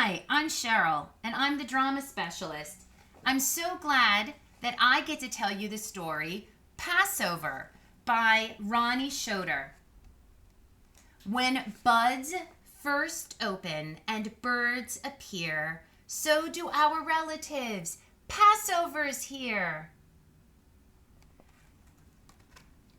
Hi, I'm Cheryl, and I'm the drama specialist. I'm so glad that I get to tell you the story Passover by Roni Schotter. When buds first open and birds appear, so do our relatives. Passover's here.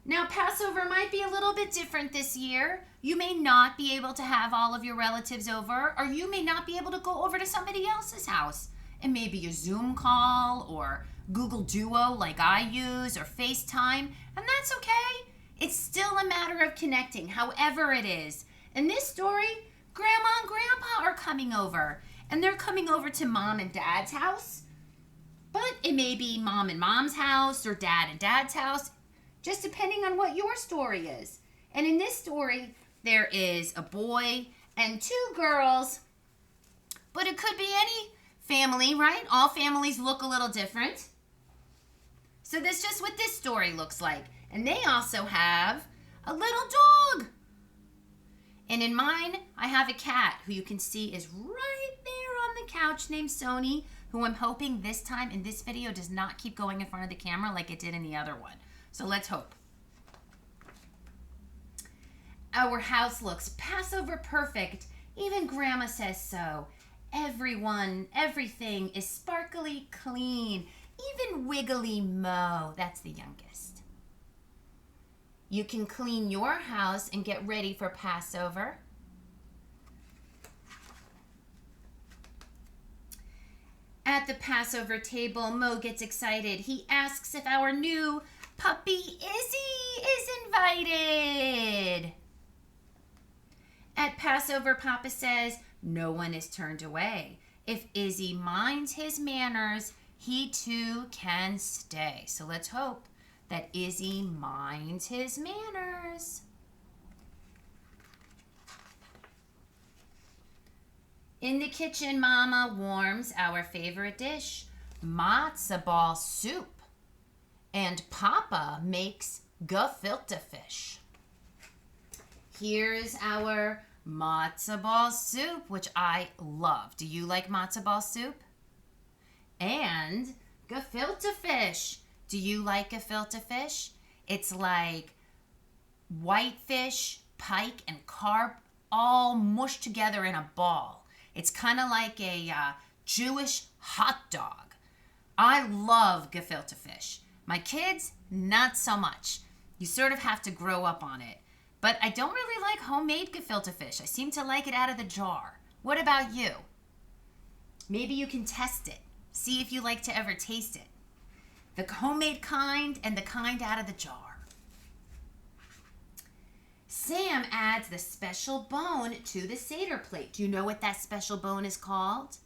Now, Passover might be a little bit different this year. You may not be able to have all of your relatives over, or you may not be able to go over to somebody else's house. It may be a Zoom call or Google Duo like I use or FaceTime, and that's okay. It's still a matter of connecting, however it is. In this story, Grandma and Grandpa are coming over, and they're coming over to Mom and Dad's house. But it may be Mom and Mom's house or Dad and Dad's house, just depending on what your story is. And in this story, there is a boy and two girls, but it could be any family, right? All families look a little different. So that's just what this story looks like. And they also have a little dog. And in mine, I have a cat who you can see is right there on the couch named Sony, who I'm hoping this time in this video does not keep going in front of the camera like it did in the other one. So let's hope. Our house looks Passover perfect. Even Grandma says so. Everything is sparkly clean. Even Wiggly Mo, that's the youngest. You can clean your house and get ready for Passover. At the Passover table, Mo gets excited. He asks if our new puppy Izzy is invited. At Passover, Papa says no one is turned away. If Izzy minds his manners, he too can stay. So let's hope that Izzy minds his manners. In the kitchen, Mama warms our favorite dish, matzo ball soup. And Papa makes gefilte fish. Here's our matzo ball soup, which I love. Do you like matzo ball soup? And gefilte fish. Do you like gefilte fish? It's like whitefish, pike, and carp all mushed together in a ball. It's kind of like a Jewish hot dog. I love gefilte fish. My kids, not so much. You sort of have to grow up on it. But I don't really like homemade gefilte fish. I seem to like it out of the jar. What about you? Maybe you can test it. See if you like to ever taste it. The homemade kind and the kind out of the jar. Sam adds the special bone to the Seder plate. Do you know what that special bone is called?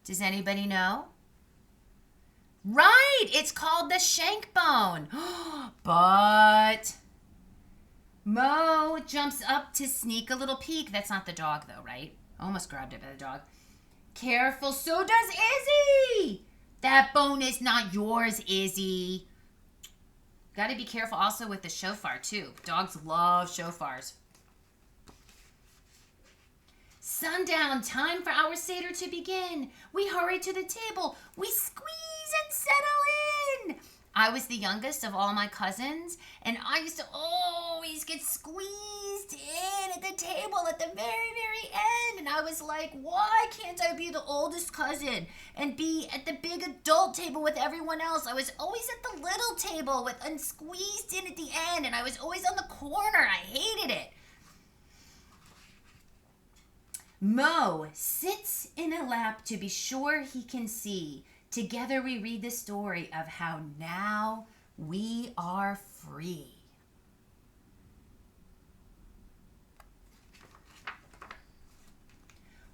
Does anybody know? Right, it's called the Shank Bone. But Mo jumps up to sneak a little peek. That's not the dog though, right? Almost grabbed it by the dog. Careful, so does Izzy. That bone is not yours, Izzy. Got to be careful also with the shofar too. Dogs love shofars. Sundown, time for our Seder to begin. We hurry to the table. We squeeze and settle in. I was the youngest of all my cousins, and I used to always get squeezed in at the table at the very, very end. And I was like, why can't I be the oldest cousin and be at the big adult table with everyone else? I was always at the little table and squeezed in at the end, and I was always on the corner. I hated it. Mo sits in a lap to be sure he can see. Together we read the story of how now we are free.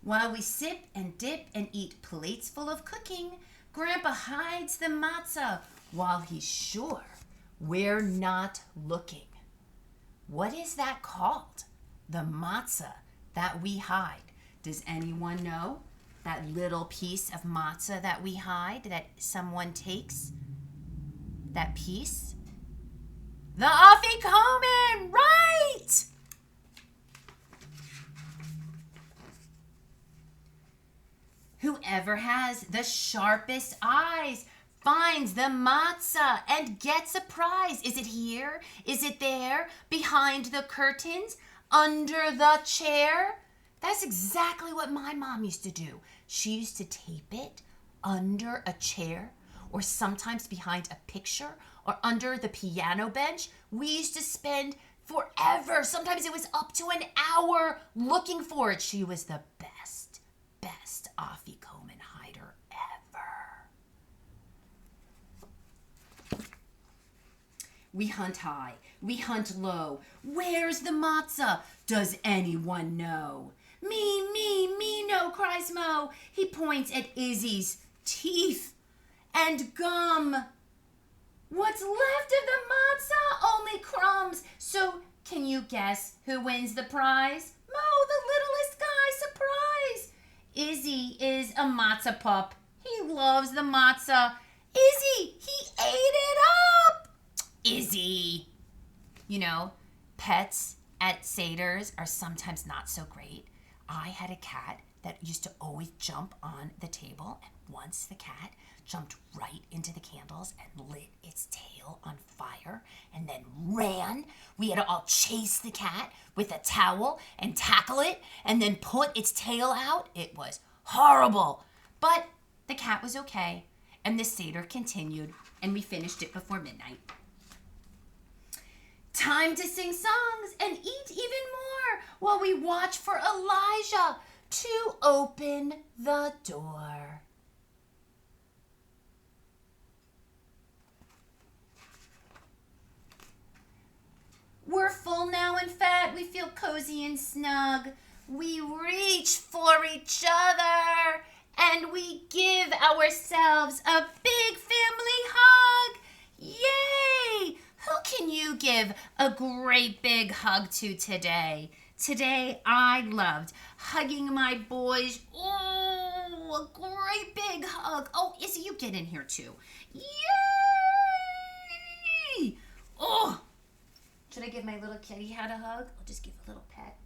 While we sip and dip and eat plates full of cooking, Grandpa hides the matzah while he's sure we're not looking. What is that called? The matzah that we hide. Does anyone know? That little piece of matzah that we hide, that someone takes, that piece? The afikomen, right! Whoever has the sharpest eyes finds the matzah and gets a prize. Is it here? Is it there? Behind the curtains? Under the chair? That's exactly what my mom used to do. She used to tape it under a chair, or sometimes behind a picture, or under the piano bench. We used to spend forever, sometimes it was up to an hour, looking for it. She was the best afikoman hider ever. We hunt high, we hunt low. Where's the matzah? Does anyone know? Me no, cries Mo. He points at Izzy's teeth and gum. What's left of the matzah? Only crumbs. So can you guess who wins the prize? Mo, the littlest guy, surprise. Izzy is a matzah pup. He loves the matzah. Izzy, he ate it up. Izzy. You know, pets at Seders are sometimes not so great. I had a cat that used to always jump on the table, and once the cat jumped right into the candles and lit its tail on fire and then ran. We had to all chase the cat with a towel and tackle it and then put its tail out. It was horrible. But the cat was okay, and the Seder continued, and we finished it before midnight. Time to sing songs and eat even more while we watch for Elijah to open the door. We're full now and fat. We feel cozy and snug. We reach for each other and we give ourselves a big family hug. Yay! Who can you give a great big hug to today? Today I loved hugging my boys. Oh, a great big hug. Oh, Izzy, you get in here too. Yay! Oh! Should I give my little kitty hat a hug? I'll just give a little pet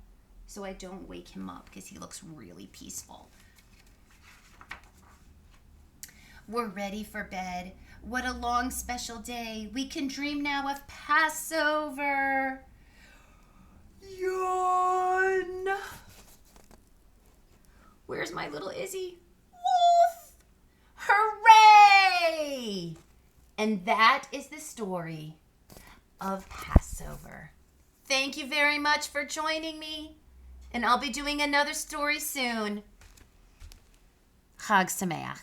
so I don't wake him up because he looks really peaceful. We're ready for bed. What a long special day. We can dream now of Passover. Yawn. Where's my little Izzy? Woof! Hooray! And that is the story of Passover. Thank you very much for joining me, and I'll be doing another story soon. Chag Sameach.